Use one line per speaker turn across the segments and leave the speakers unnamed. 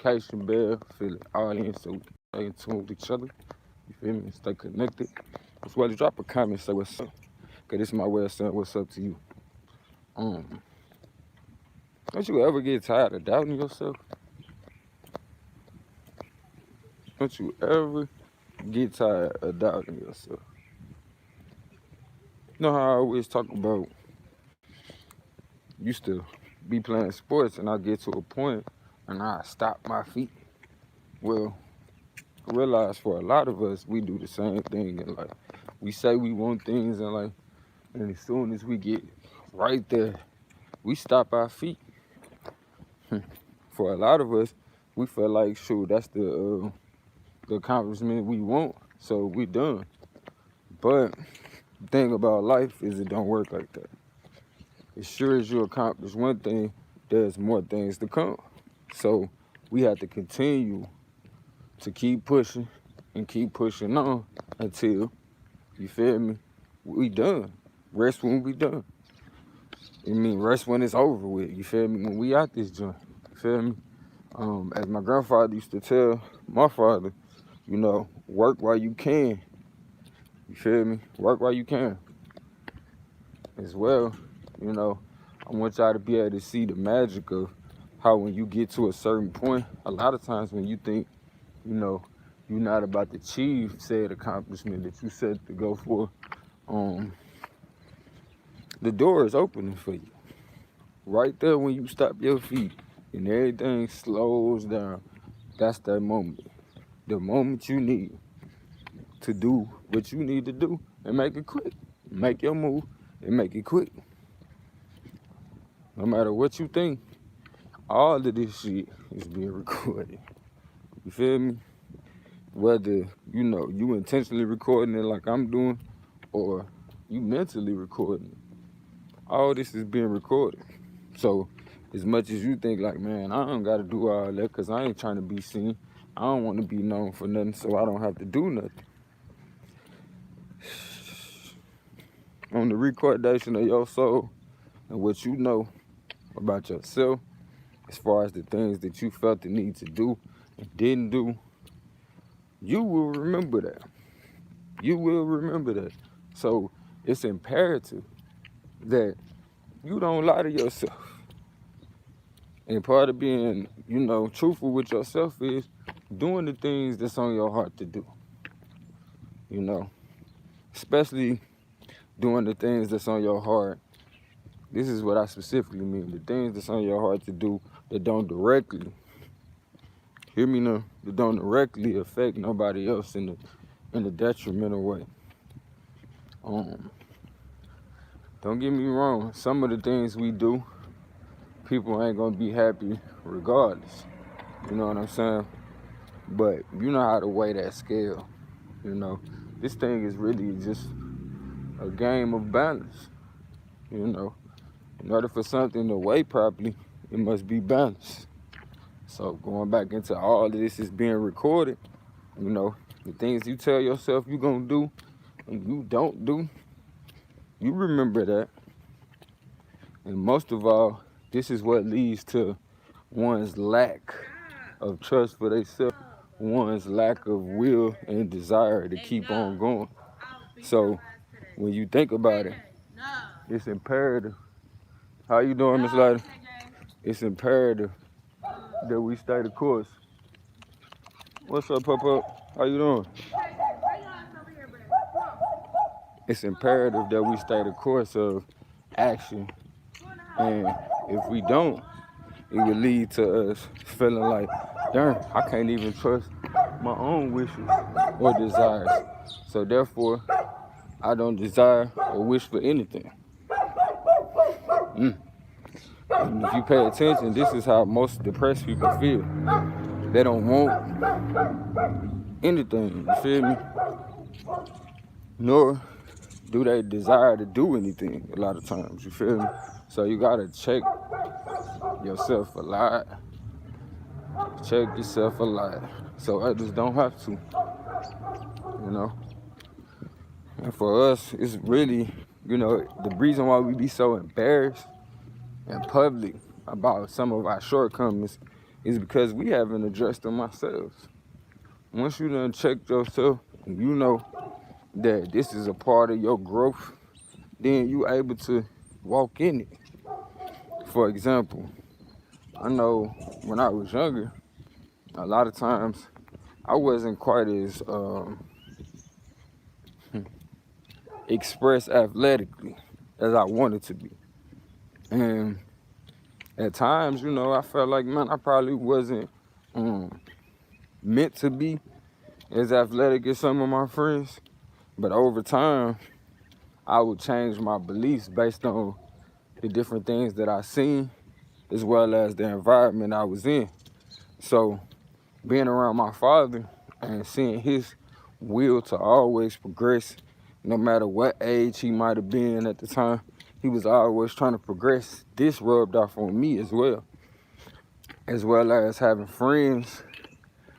notification bell, fill it all in so we can stay in tune with each other. You feel me? Stay connected. As well as drop a comment, say what's up. Cause this is my way of saying what's up to you. Don't you ever get tired of doubting yourself? Don't you ever get tired of doubting yourself? You know how I always talk about used to be playing sports and I get to a point and I stop my feet. Well, I realize for a lot of us, we do the same thing in life. We say we want things in life, and as soon as we get right there, we stop our feet. For a lot of us, we feel like, shoot, that's the accomplishment we want, so we done. But the thing about life is it don't work like that. As sure as you accomplish one thing, there's more things to come. So we have to continue to keep pushing and keep pushing on until, you feel me, we done. Rest when we done. I mean, rest when it's over with, you feel me, when we out this joint, you feel me? As my grandfather used to tell my father, you know, work while you can, you feel me? Work while you can. As well, you know, I want y'all to be able to see the magic of how when you get to a certain point, a lot of times when you think, you know, you're not about to achieve said accomplishment that you set to go for, the door is opening for you. Right there when you stop your feet and everything slows down, that's that moment. The moment you need to do what you need to do and make it quick. Make your move and make it quick. No matter what you think, all of this shit is being recorded. You feel me? Whether, you know, you intentionally recording it like I'm doing or you mentally recording it, all this is being recorded. So as much as you think like, man, I don't got to do all that because I ain't trying to be seen. I don't want to be known for nothing, so I don't have to do nothing. On the recordation of your soul and what you know about yourself, as far as the things that you felt the need to do and didn't do, you will remember that. You will remember that. So it's imperative that you don't lie to yourself. And part of being, you know, truthful with yourself is doing the things that's on your heart to do. You know, especially doing the things that's on your heart. This is what I specifically mean. The things that's on your heart to do that don't directly, hear me now, that don't directly affect nobody else in a detrimental way. Don't get me wrong, some of the things we do, people ain't gonna be happy regardless. You know what I'm saying? But you know how to weigh that scale. You know, this thing is really just a game of balance. You know, in order for something to weigh properly, it must be balanced. So going back into all of this is being recorded. You know, the things you tell yourself you're gonna do and you don't do, you remember that. And most of all, this is what leads to one's lack of trust for themselves, one's lack of will and desire to keep on going. So when you think about it, it's imperative. How you doing, Miss Lady? It's imperative that we stay the course. What's up, Pop-Up? How you doing? It's imperative that we stay the course of action. And if we don't, it will lead to us feeling like, darn, I can't even trust my own wishes or desires. So therefore, I don't desire or wish for anything. And if you pay attention, this is how most depressed people feel. They don't want anything, you feel me? Nor do they desire to do anything a lot of times, you feel me? So you gotta check yourself a lot. Check yourself a lot so others don't have to, you know? And for us, it's really, you know, the reason why we be so embarrassed in public about some of our shortcomings is because we haven't addressed them ourselves. Once you done checked yourself and you know that this is a part of your growth, then you able to walk in it. For example, I know when I was younger, a lot of times I wasn't quite as expressed athletically as I wanted to be. And at times, you know, I felt like, man, I probably wasn't meant to be as athletic as some of my friends. But over time, I would change my beliefs based on the different things that I seen, as well as the environment I was in. So being around my father and seeing his will to always progress, no matter what age he might have been at the time, he was always trying to progress. This rubbed off on me as well as having friends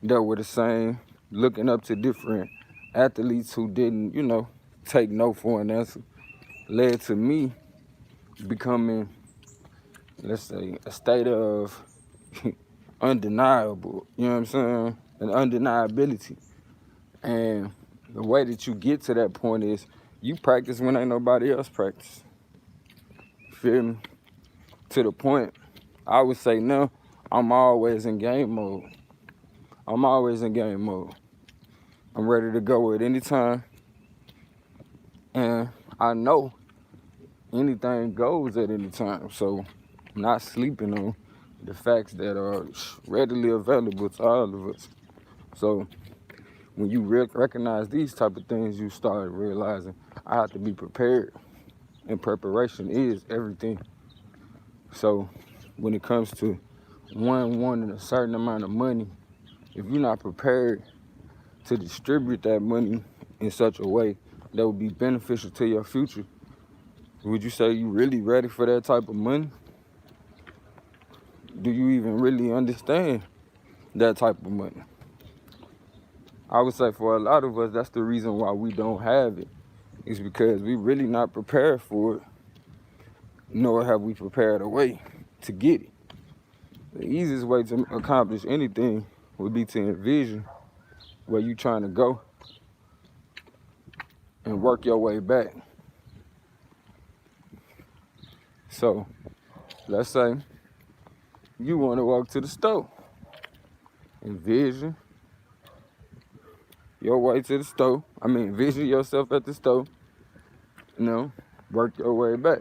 that were the same, looking up to different athletes who didn't, you know, take no for an answer, led to me becoming, let's say, a state of undeniable, you know what I'm saying? An undeniability. And the way that you get to that point is you practice when ain't nobody else practice. Feel me? To the point, I would say now, I'm always in game mode. I'm always in game mode. I'm ready to go at any time. And I know anything goes at any time. So I'm not sleeping on the facts that are readily available to all of us. So when you recognize these type of things, you start realizing I have to be prepared. And preparation is everything. So when it comes to wanting a certain amount of money, if you're not prepared to distribute that money in such a way that would be beneficial to your future, would you say you really ready for that type of money? Do you even really understand that type of money? I would say for a lot of us, that's the reason why we don't have it. It's because we really not prepared for it, nor have we prepared a way to get it. The easiest way to accomplish anything would be to envision where you're trying to go and work your way back. So let's say you want to walk to the store. Envision your way to the store. Envision yourself at the store. You know, work your way back.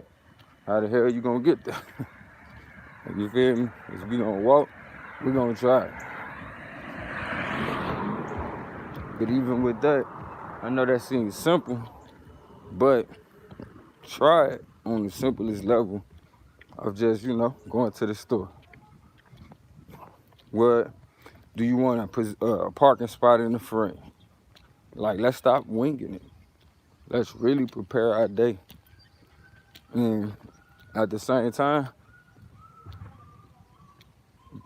How the hell you gonna get there? You feel me? If we gonna walk, we gonna try it. But even with that, I know that seems simple, but try it on the simplest level of just, you know, going to the store. What do you want a parking spot in the front? Like, let's stop winging it. Let's really prepare our day. And at the same time,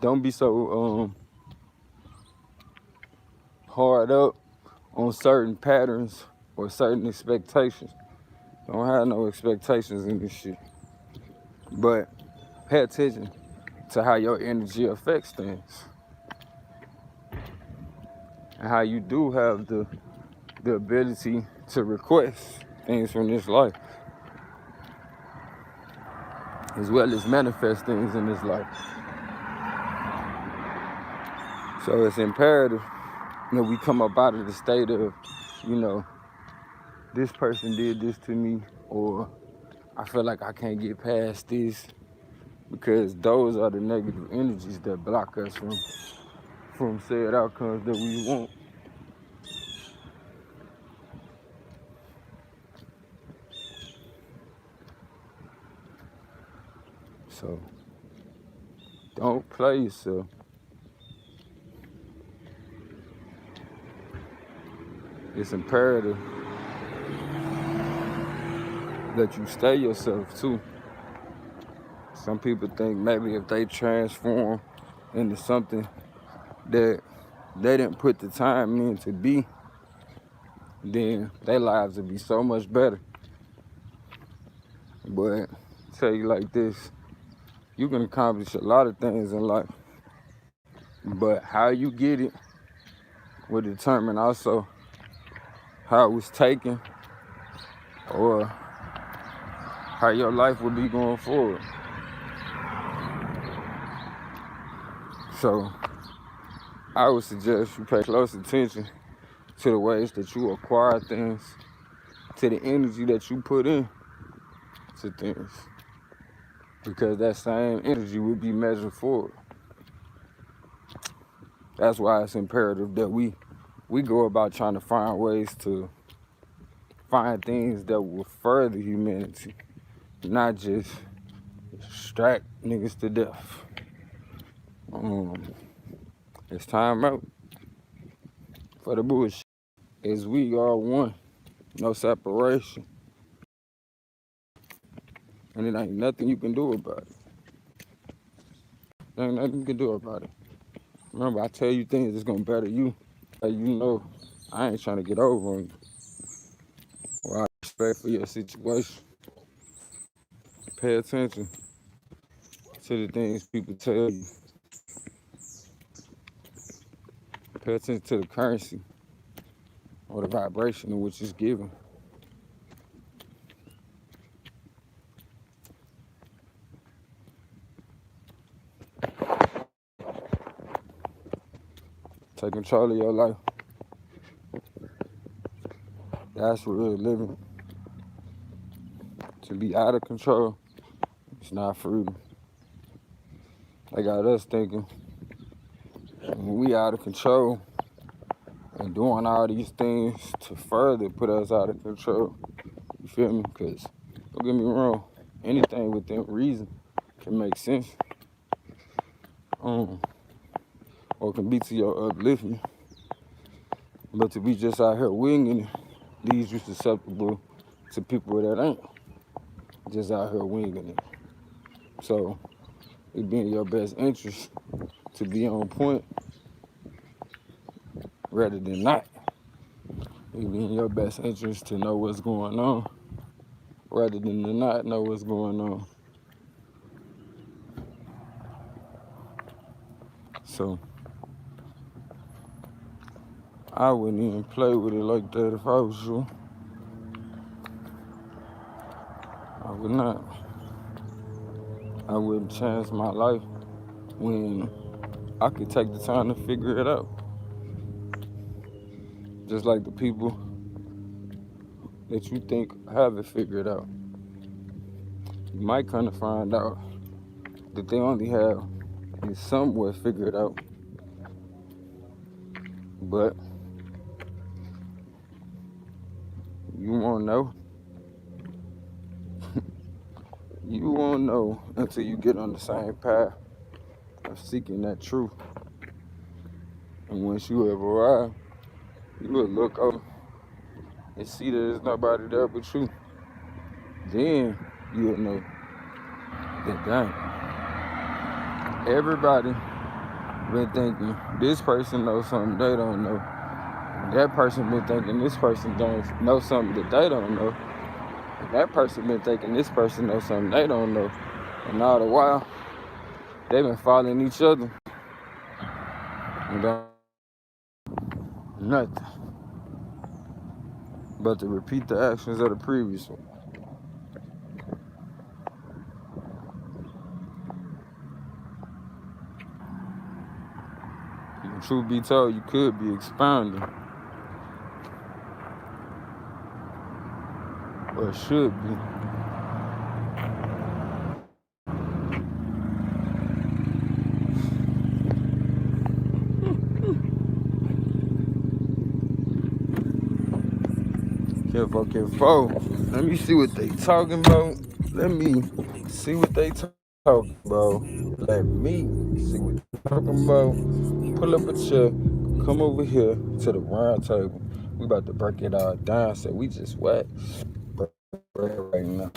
don't be so hard up on certain patterns or certain expectations. Don't have no expectations in this shit. But pay attention to how your energy affects things. And how you do have the ability to request things from this life, as well as manifest things in this life. So it's imperative that we come up out of the state of, you know, this person did this to me, or I feel like I can't get past this, because those are the negative energies that block us from said outcomes that we want. So don't play yourself. It's imperative that you stay yourself too. Some people think maybe if they transform into something that they didn't put the time in to be, then their lives would be so much better. But tell you like this, you can accomplish a lot of things in life. But how you get it will determine also how it was taken or how your life will be going forward. So I would suggest you pay close attention to the ways that you acquire things, to the energy that you put in to things, because that same energy will be measured forward. That's why it's imperative that we go about trying to find ways to find things that will further humanity, not just distract niggas to death. It's time out for the bullshit. As we are one, no separation. And it ain't nothing you can do about it. There ain't nothing you can do about it. Remember, I tell you things that's gonna better you. You know, I ain't trying to get over on you. Well, I respect for your situation. Pay attention to the things people tell you. Pay attention to the currency or the vibration in which it's given. Take control of your life. That's real living. To be out of control, it's not freedom. They got us thinking when we out of control and doing all these things to further put us out of control. You feel me? Because, don't get me wrong, anything within reason can make sense. Or can be to your uplifting. But to be just out here winging it leaves you susceptible to people that ain't just out here winging it. So it be in your best interest to be on point rather than not. It be in your best interest to know what's going on rather than to not know what's going on. So I wouldn't even play with it like that if I was you. I would not. I wouldn't chance my life when I could take the time to figure it out. Just like the people that you think have it figured out. You might kind of find out that they only have it somewhat figured out. But you won't know. You won't know until you get on the same path of seeking that truth. And once you have arrived, you will look over and see that there's nobody there but you. Then you'll know that dang, everybody been thinking this person knows something they don't know. That person been thinking this person don't know something that they don't know. And that person been thinking this person knows something they don't know. And all the while, they've been following each other. And don't nothing but to repeat the actions of the previous one. And truth be told, you could be expounding. Or should be. Careful. Let me see what they talking about. Let me see what they talking about. Let me see what they talking about. Pull up a chair. Come over here to the round table. We about to break it all down. So we just what? Right now.